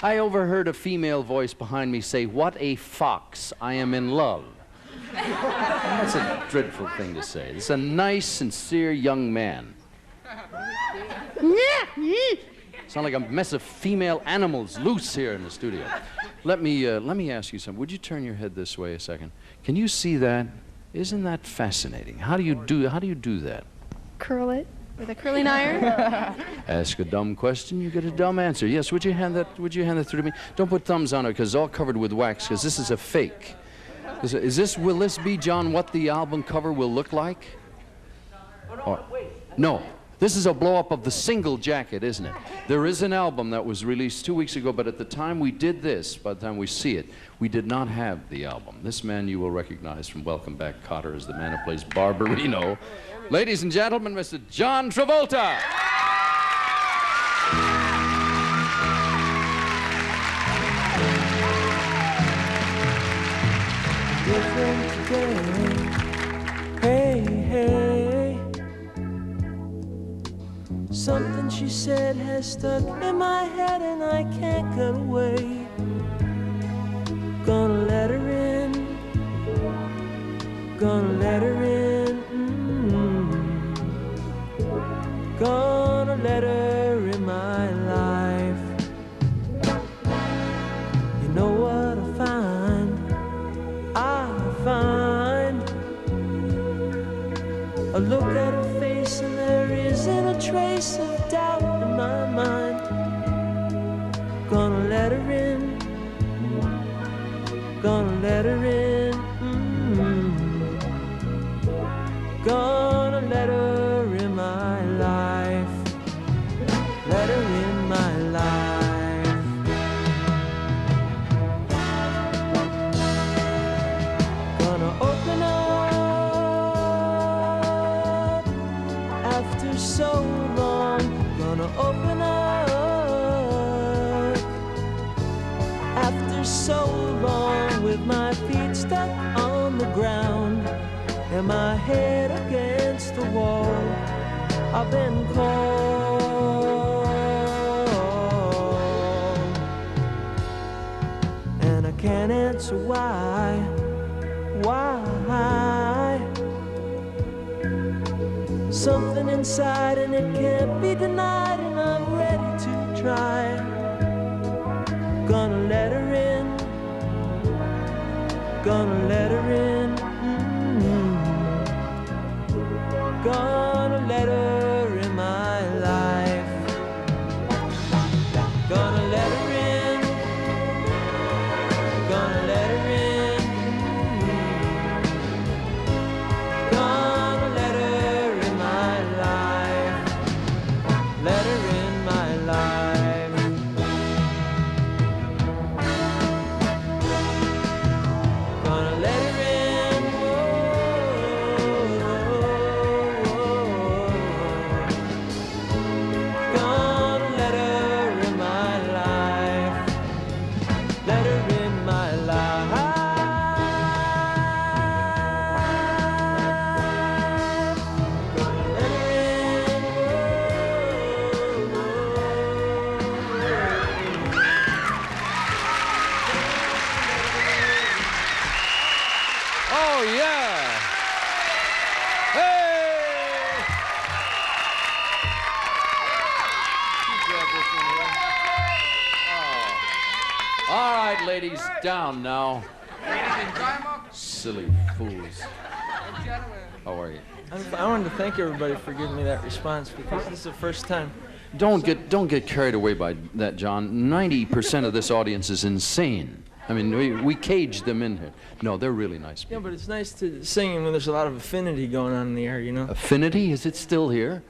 I overheard a female voice behind me say, "What a fox, I am in love." That's a dreadful thing to say. This is a nice, sincere young man. Sound like a mess of female animals loose here in the studio. Let me ask you something. Would you turn your head this way a second? Can you see that? Isn't that fascinating? How do you do that? Curl it with a curling iron. Ask a dumb question, you get a dumb answer. Yes, would you hand that through to me? Don't put thumbs on it because it's all covered with wax because this is a fake. Will this be, John, what the album cover will look like? No. This is a blow-up of the single jacket, isn't it? There is an album that was released 2 weeks ago, but at the time we did this, by the time we see it, we did not have the album. This man you will recognize from Welcome Back, Kotter is the man who plays Barbarino. Ladies and gentlemen, Mr. John Travolta. Different day. Hey, hey. Something she said has stuck in my head and I can't get away. Gonna let her in. Gonna let her in. Gonna let her in my life. You know what I find? I find I look at her face and there isn't a trace of doubt in my mind. Gonna let her in. Gonna let her in. Gonna let her in my life. Let her in my life. Gonna open up after so long. Gonna open up after so long with my feet stuck on the ground and my head against the wall. I've been called and I can't answer why. Something inside and it can't be denied and I'm ready to try. Gonna let her in. Gonna let her in. Gonna let her in my life. Gonna let her in. Gonna let her in. Gonna let her in my life. Let her in my life. Gonna let her in. Gonna let her in my life. Let her in my life. Gonna let her in. Oh, yeah. Hey! You grab this one here. Oh. All right, ladies, down now. Silly fools. How are you? I wanted to thank everybody for giving me that response because this is the first time. Don't get carried away by that, John. 90% of this audience is insane. I mean, we caged them in here. No, they're really nice people. Yeah, but it's nice to sing when there's a lot of affinity going on in the air, you know? Affinity? Is it still here?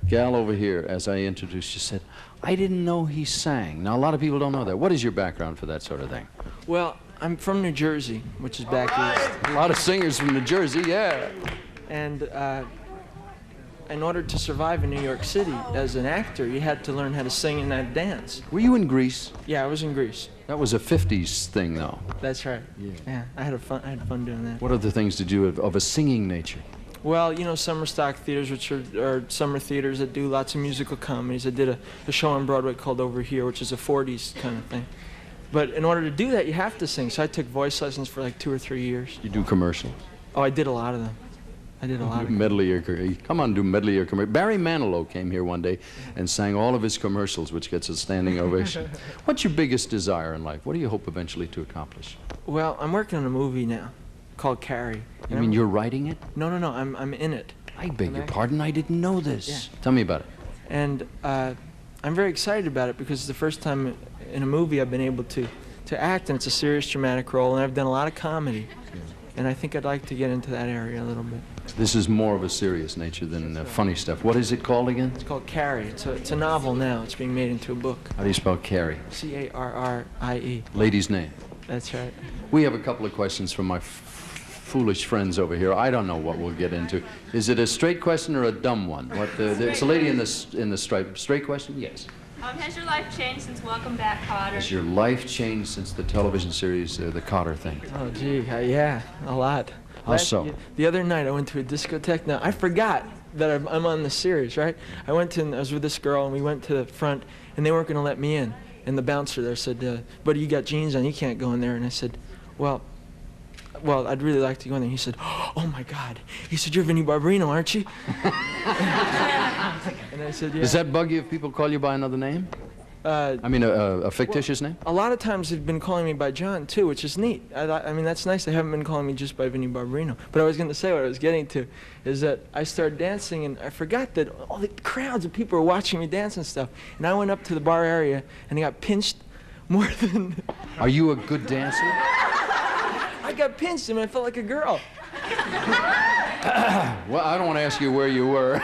Gal over here, as I introduced you, said, "I didn't know he sang." Now, a lot of people don't know that. What is your background for that sort of thing? Well, I'm from New Jersey, which is back east. A lot of singers from New Jersey, yeah. And in order to survive in New York City as an actor, you had to learn how to sing and how to dance. Were you in Greece? Yeah, I was in Greece. That was a 50s thing, though. That's right. Yeah. Yeah, I had fun doing that. What other things did you do of a singing nature? Well, you know, summer stock theaters, which are summer theaters that do lots of musical comedies. I did a show on Broadway called Over Here, which is a 40s kind of thing. But in order to do that, you have to sing. So I took voice lessons for like 2 or 3 years. You do commercials. Oh, I did a lot of them. I did a lot of them. Medley your career. Come on, do medley your commercial. Barry Manilow came here one day and sang all of his commercials, which gets a standing ovation. What's your biggest desire in life? What do you hope eventually to accomplish? Well, I'm working on a movie now called Carrie. You mean you're writing it? No, I'm in it. I beg your pardon, I didn't know this. Yeah. Tell me about it. And I'm very excited about it because it's the first time in a movie I've been able to act, and it's a serious dramatic role, and I've done a lot of comedy. And I think I'd like to get into that area a little bit. This is more of a serious nature than funny stuff. What is it called again? It's called Carrie. It's a novel now. It's being made into a book. How do you spell Carrie? C-A-R-R-I-E. Lady's name. That's right. We have a couple of questions from my foolish friends over here. I don't know what we'll get into. Is it a straight question or a dumb one? It's a lady in the stripe. Straight question? Yes. Has your life changed since Welcome Back, Kotter? Has your life changed since the television series, The Cotter Thing? Oh, gee, yeah, a lot. How so? The other night I went to a discotheque. Now, I forgot that I'm on the series, right? I was with this girl, and we went to the front, and they weren't going to let me in. And the bouncer there said, buddy, you got jeans on, you can't go in there. And I said, well, I'd really like to go in there. He said, oh, my God. He said, you're Vinnie Barbarino, aren't you? And I said, yeah. Does that bug you if people call you by another name? I mean, a fictitious name? A lot of times they've been calling me by John, too, which is neat. I mean, that's nice. They haven't been calling me just by Vinnie Barbarino. But I was going to say what I was getting to is that I started dancing, and I forgot that all the crowds of people were watching me dance and stuff. And I went up to the bar area, and I got pinched more than... Are you a good dancer? I got pinched, and I felt like a girl. Well, I don't want to ask you where you were.